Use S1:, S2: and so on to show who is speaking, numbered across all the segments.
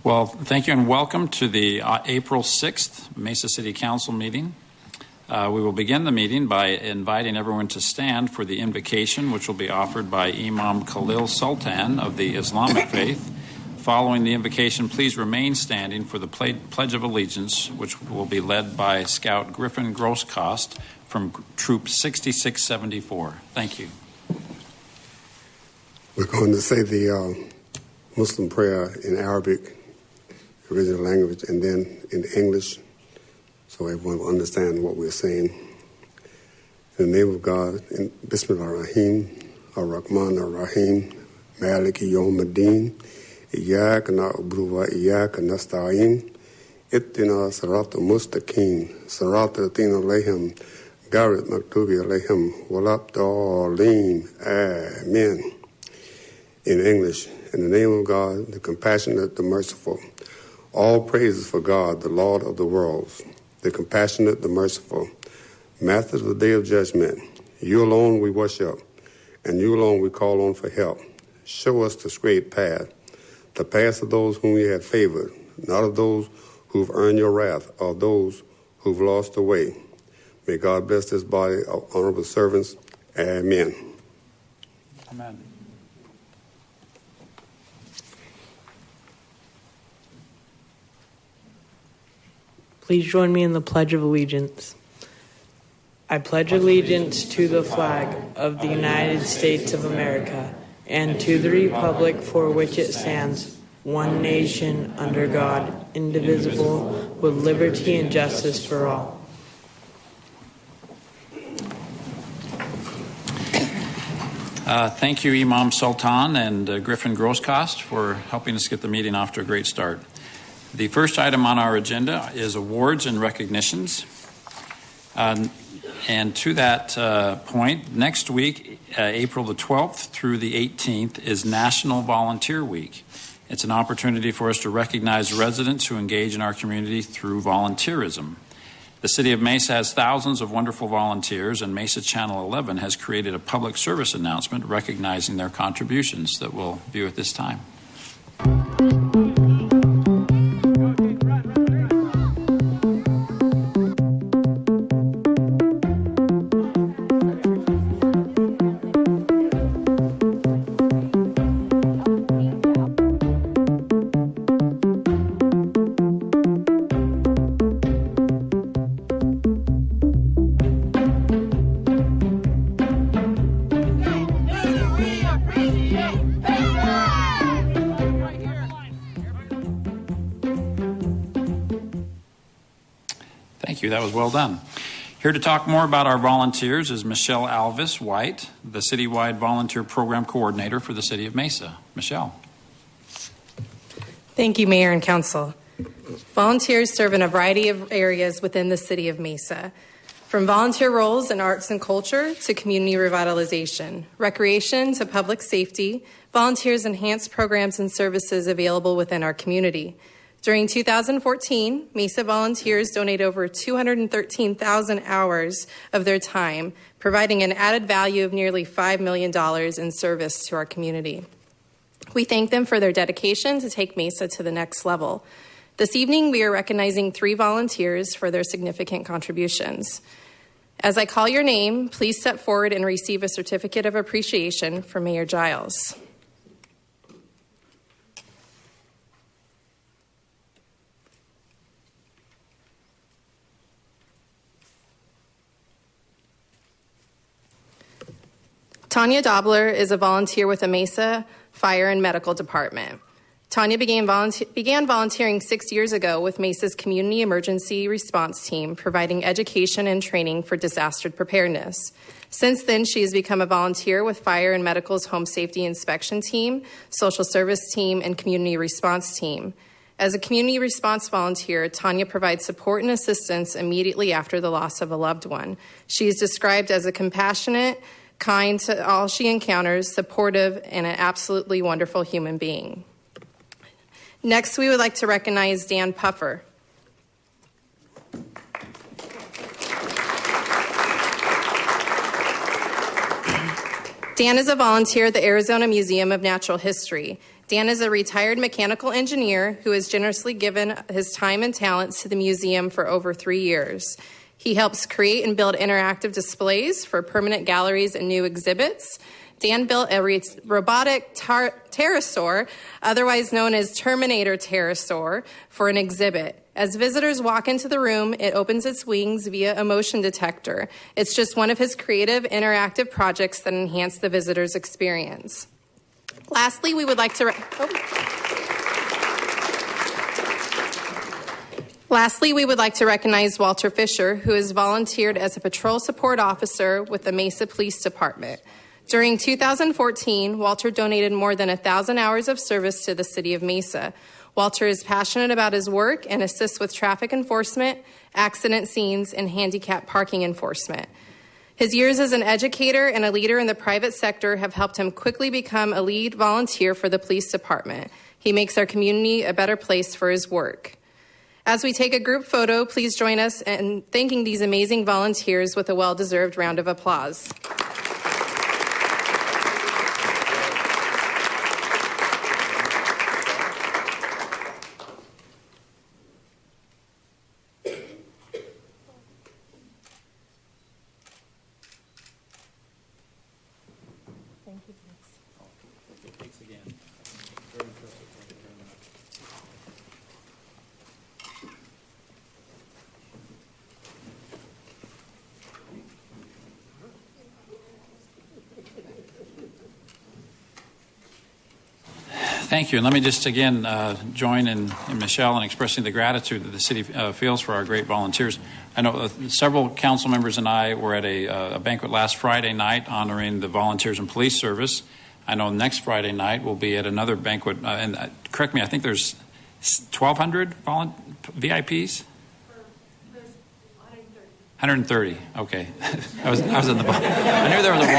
S1: Well, thank you and welcome to the April 6th Mesa City Council meeting. We will begin the meeting by inviting everyone to stand for the invocation, which will be offered by Imam Khalil Sultan of the Islamic faith. Following the invocation, please remain standing for the Pledge of Allegiance, which will be led by Scout Griffin Grosskost from Troop 6674. Thank you.
S2: We're going to say the Muslim prayer in Arabic, original language, and then in English, so everyone will understand what we're saying. In the name of God, in Bismillah ar-Rahim, ar-Rahman ar-Rahim, Maliki Yawm ad-Din, Iyyaka na'budu wa iyyaka nasta'in, Ittina sirata mustaqim, sirata latina alayhim, Garit maktubi alayhim, walad dallin, Amen. In English, in the name of God, the compassionate, the merciful, all praises for God, the Lord of the worlds, the compassionate, the merciful, Master of the day of judgment. You alone we worship, and you alone we call on for help. Show us the straight path, the path of those whom you have favored, not of those who've earned your wrath, or those who've lost the way. May God bless this body of honorable servants. Amen.
S1: Amen.
S3: Please join me in the Pledge of Allegiance. I pledge allegiance to the flag of the United States of America and to the republic for which it stands, one nation, under God, indivisible, with liberty and justice for all.
S1: Thank you, Imam Sultan and Griffin Grosskost, for helping us get the meeting off to a great start. The first item on our agenda is awards and recognitions. And to that point, next week, April the 12th through the 18th, is National Volunteer Week. It's an opportunity for us to recognize residents who engage in our community through volunteerism. The City of Mesa has thousands of wonderful volunteers, and Mesa Channel 11 has created a public service announcement recognizing their contributions that we'll view at this time. Thank you. That was well done. Here to talk more about our volunteers is Michelle Alvis White, the Citywide Volunteer Program Coordinator for the City of Mesa. Michelle.
S4: Thank you, Mayor and Council. Volunteers serve in a variety of areas within the City of Mesa, from volunteer roles in arts and culture to community revitalization, recreation to public safety. Volunteers enhance programs and services available within our community. During 2014, Mesa volunteers donate over 213,000 hours of their time, providing an added value of nearly $5 million in service to our community. We thank them for their dedication to take Mesa to the next level. This evening, we are recognizing 3 volunteers for their significant contributions. As I call your name, please step forward and receive a certificate of appreciation from Mayor Giles. Tanya Dobler is a volunteer with the Mesa Fire and Medical Department. Tanya began volunteering 6 years ago with Mesa's Community Emergency Response Team, providing education and training for disaster preparedness. Since then, she has become a volunteer with Fire and Medical's Home Safety Inspection Team, Social Service Team, and Community Response Team. As a community response volunteer, Tanya provides support and assistance immediately after the loss of a loved one. She is described as a compassionate, kind to all she encounters, supportive, and an absolutely wonderful human being. Next, we would like to recognize Dan Puffer. Dan is a volunteer at the Arizona Museum of Natural History. Dan is a retired mechanical engineer who has generously given his time and talents to the museum for over 3 years. He helps create and build interactive displays for permanent galleries and new exhibits. Dan built a robotic pterosaur, otherwise known as Terminator pterosaur, for an exhibit. As visitors walk into the room, it opens its wings via a motion detector. It's just one of his creative, interactive projects that enhance the visitor's experience. Lastly, we would like to recognize Walter Fisher, who has volunteered as a patrol support officer with the Mesa Police Department. During 2014, Walter donated more than 1,000 hours of service to the city of Mesa. Walter is passionate about his work and assists with traffic enforcement, accident scenes, and handicap parking enforcement. His years as an educator and a leader in the private sector have helped him quickly become a lead volunteer for the police department. He makes our community a better place for his work. As we take a group photo, please join us in thanking these amazing volunteers with a well-deserved round of applause.
S1: Thank you. And let me just again join in Michelle in expressing the gratitude that the city feels for our great volunteers. I know several council members and I were at a banquet last Friday night honoring the volunteers and police service. I know next Friday night we'll be at another banquet. And correct me, I think there's 1,200 VIPs? 130. Okay. I was in the boat. I knew there was a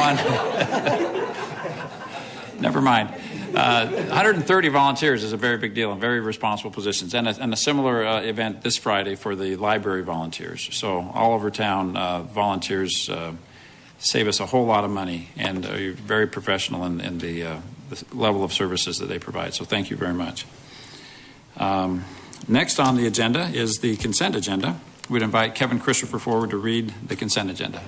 S1: one. Never mind. 130 volunteers is a very big deal and very responsible positions. And a similar event this Friday for the library volunteers. So all over town, volunteers save us a whole lot of money and are very professional in the level of services that they provide. So thank you very much. Next on the agenda is the consent agenda. We'd invite Kevin Christopher forward to read the consent agenda.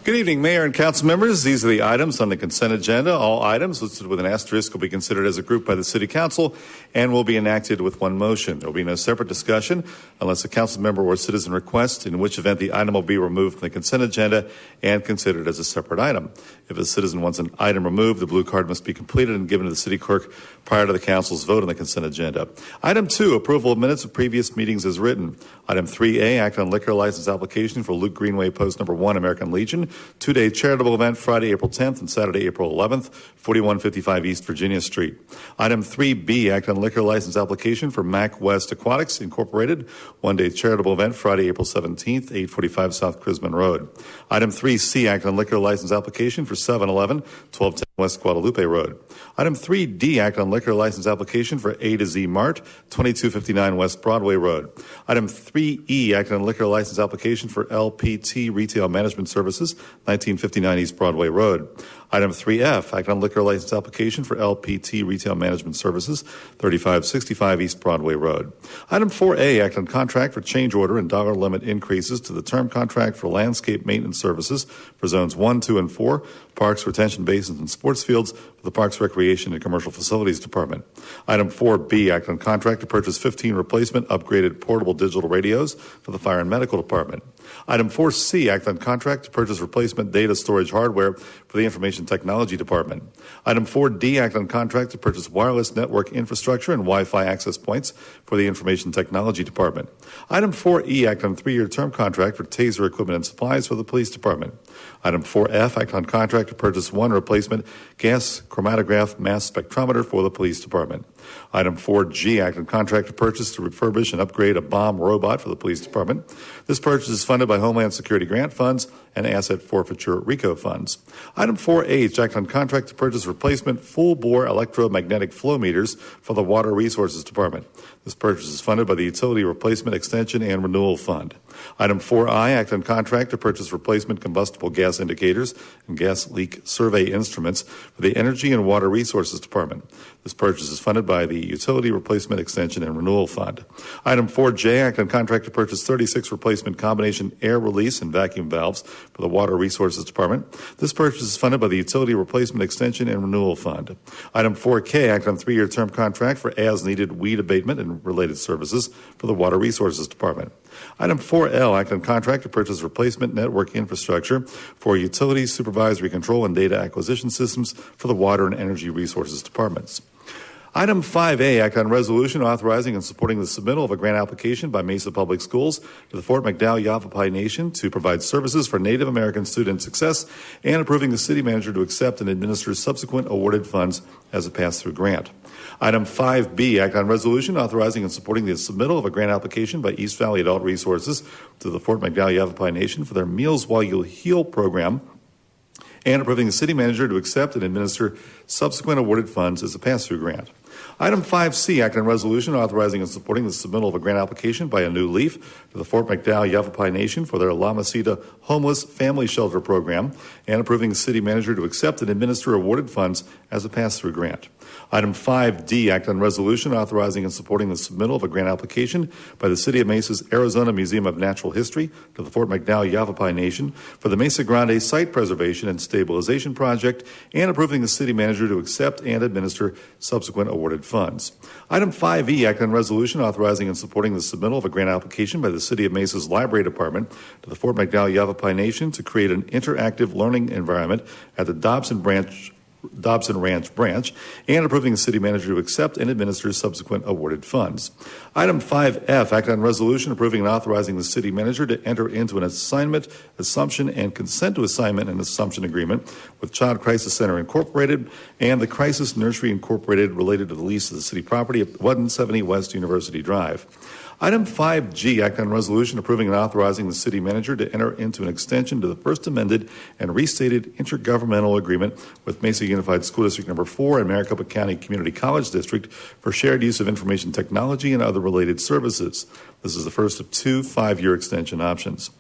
S5: Good evening, Mayor and Council members. These are the items on the consent agenda. All items listed with an asterisk will be considered as a group by the City Council and will be enacted with one motion. There will be no separate discussion unless a council member or citizen requests, in which event the item will be removed from the consent agenda and considered as a separate item. If a citizen wants an item removed, the blue card must be completed and given to the city clerk prior to the council's vote on the consent agenda. Item 2, approval of minutes of previous meetings as written. Item 3A, act on liquor license application for Luke Greenway Post Number 1, American Legion, 2-day charitable event Friday, April 10th and Saturday, April 11th, 4155 East Virginia Street. Item 3B, act on liquor license application for Mac West Aquatics Incorporated, 1-day charitable event Friday, April 17th, 845 South Crisman Road. Item 3C, act on liquor license application for 7-Eleven, 1210 West Guadalupe Road. Item 3D, act on liquor license application for A to Z Mart, 2259 West Broadway Road. Item 3E, act on liquor license application for LPT Retail Management Services, 1959 East Broadway Road. Item 3F, act on liquor license application for LPT Retail Management Services, 3565 East Broadway Road. Item 4A, act on contract for change order and dollar limit increases to the term contract for landscape maintenance services for zones 1, 2, and 4, parks, retention basins, and sports fields for the Parks, Recreation, and Commercial Facilities Department. Item 4B, act on contract to purchase 15 replacement upgraded portable digital radios for the Fire and Medical Department. Item 4C, act on contract to purchase replacement data storage hardware for the Information Technology Department. Item 4D, act on contract to purchase wireless network infrastructure and Wi-Fi access points for the Information Technology Department. Item 4E, act on 3-year term contract for taser equipment and supplies for the Police Department. Item 4F, act on contract to purchase 1 replacement gas chromatograph mass spectrometer for the Police Department. Item 4G, act on contract to purchase to refurbish and upgrade a bomb robot for the police department. This purchase is funded by Homeland Security grant funds and asset forfeiture RICO funds. Item 4H, act on contract to purchase replacement full-bore electromagnetic flow meters for the Water Resources Department. This purchase is funded by the Utility Replacement Extension and Renewal Fund. Item 4I, act on contract to purchase replacement combustible gas indicators and gas leak survey instruments for the Energy and Water Resources Department. This purchase is funded by the Utility Replacement Extension and Renewal Fund. Item 4J, act on contract to purchase 36 replacement combination air release and vacuum valves for the Water Resources Department. This purchase is funded by the Utility Replacement Extension and Renewal Fund. Item 4K, act on 3-year term contract for as-needed weed abatement and related services for the Water Resources Department. Item 4L, act on contract to purchase replacement network infrastructure for utility supervisory control and data acquisition systems for the Water and Energy Resources Departments. Item 5A, act on resolution authorizing and supporting the submittal of a grant application by Mesa Public Schools to the Fort McDowell Yavapai Nation to provide services for Native American student success and approving the city manager to accept and administer subsequent awarded funds as a pass-through grant. Item 5B, act on resolution authorizing and supporting the submittal of a grant application by East Valley Adult Resources to the Fort McDowell Yavapai Nation for their Meals While You Heal program and approving the city manager to accept and administer subsequent awarded funds as a pass-through grant. Item 5C, act on resolution authorizing and supporting the submittal of a grant application by A New Leaf to the Fort McDowell Yavapai Nation for their Lamacita Homeless Family Shelter program and approving the city manager to accept and administer awarded funds as a pass-through grant. Item 5D, act on resolution authorizing and supporting the submittal of a grant application by the City of Mesa's Arizona Museum of Natural History to the Fort McDowell Yavapai Nation for the Mesa Grande Site Preservation and Stabilization Project and approving the city manager to accept and administer subsequent awarded funds. Item 5E, act on resolution authorizing and supporting the submittal of a grant application by the City of Mesa's Library Department to the Fort McDowell Yavapai Nation to create an interactive learning environment at the Dobson Ranch branch and approving the city manager to accept and administer subsequent awarded funds. Item 5F, act on resolution approving and authorizing the city manager to enter into an assignment, assumption, and consent to assignment and assumption agreement with Child Crisis Center Incorporated and the Crisis Nursery Incorporated related to the lease of the city property at 170 West University Drive. Item 5G, act on resolution approving and authorizing the city manager to enter into an extension to the first amended and restated intergovernmental agreement with Mesa Unified School District Number 4 and Maricopa County Community College District for shared use of information technology and other related services. This is the first of 2 5-year extension options.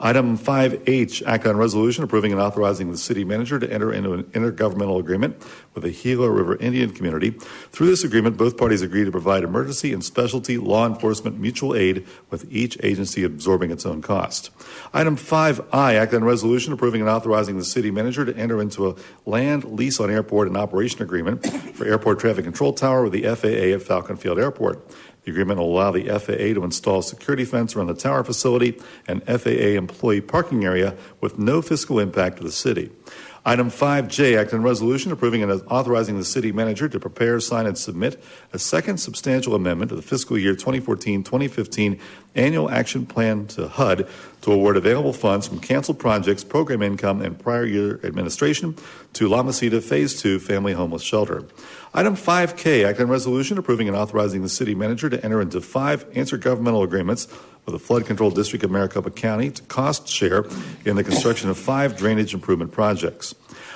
S5: Item 5H, act on resolution approving and authorizing the city manager to enter into an intergovernmental agreement with the Gila River Indian community. Through this agreement, both parties agree to provide emergency and specialty law enforcement mutual aid, with each agency absorbing its own cost. Item 5I, act on resolution approving and authorizing the city manager to enter into a land lease on airport and operation agreement for airport traffic control tower with the FAA at Falcon Field Airport. The agreement will allow the FAA to install security fence around the tower facility and FAA employee parking area with no fiscal impact to the city. Item 5J, act on resolution approving and authorizing the city manager to prepare, sign, and submit a second substantial amendment to the fiscal year 2014-2015 annual action plan to HUD to award available funds from canceled projects, program income, and prior year administration to Lamacita Phase 2 Family Homeless Shelter. Item 5K, act on resolution approving and authorizing the city manager to enter into 5 intergovernmental agreements with the Flood Control District of Maricopa County to cost share in the construction of 5 drainage improvement projects.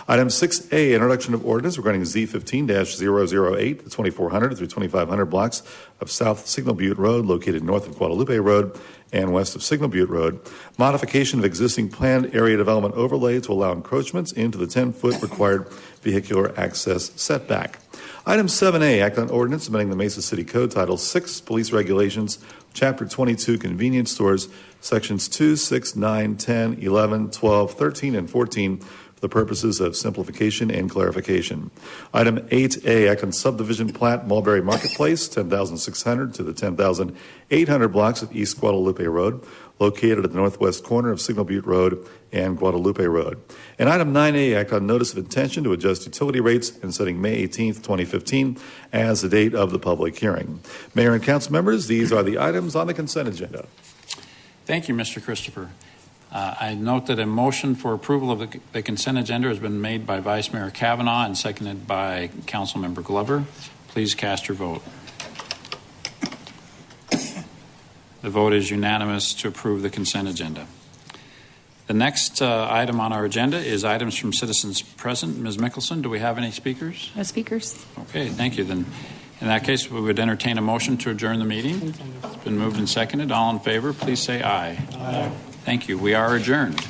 S5: Item 6A, introduction of ordinance regarding Z15-008, the 2400 through 2500 blocks of South Signal Butte Road, located north of Guadalupe Road and west of Signal Butte Road. Modification of existing planned area development overlay to allow encroachments into the 10-foot required vehicular access setback. Item 7A, act on ordinance amending the Mesa City Code, Title 6, Police Regulations, Chapter 22, Convenience Stores, Sections 2, 6, 9, 10, 11, 12, 13, and 14, for the purposes of simplification and clarification. Item 8A, act on subdivision plat Mulberry Marketplace, 10,600 to the 10,800 blocks of East Guadalupe Road, located at the northwest corner of Signal Butte Road and Guadalupe Road. And item 9A, act on notice of intention to adjust utility rates and setting May 18th, 2015 as the date of the public hearing. Mayor and council members, these are the items on the consent agenda.
S1: Thank you, Mr. Christopher. I note that a motion for approval of the consent agenda has been made by Vice Mayor Kavanaugh and seconded by Councilmember Glover. Please cast your vote. The vote is unanimous to approve the consent agenda. The next item on our agenda is items from citizens present. Ms. Mickelson, do we have any speakers?
S6: No speakers.
S1: Okay, thank you. Then, in that case, we would entertain a motion to adjourn the meeting. It's been moved and seconded. All in favor, please say aye. Aye. Thank you. We are adjourned.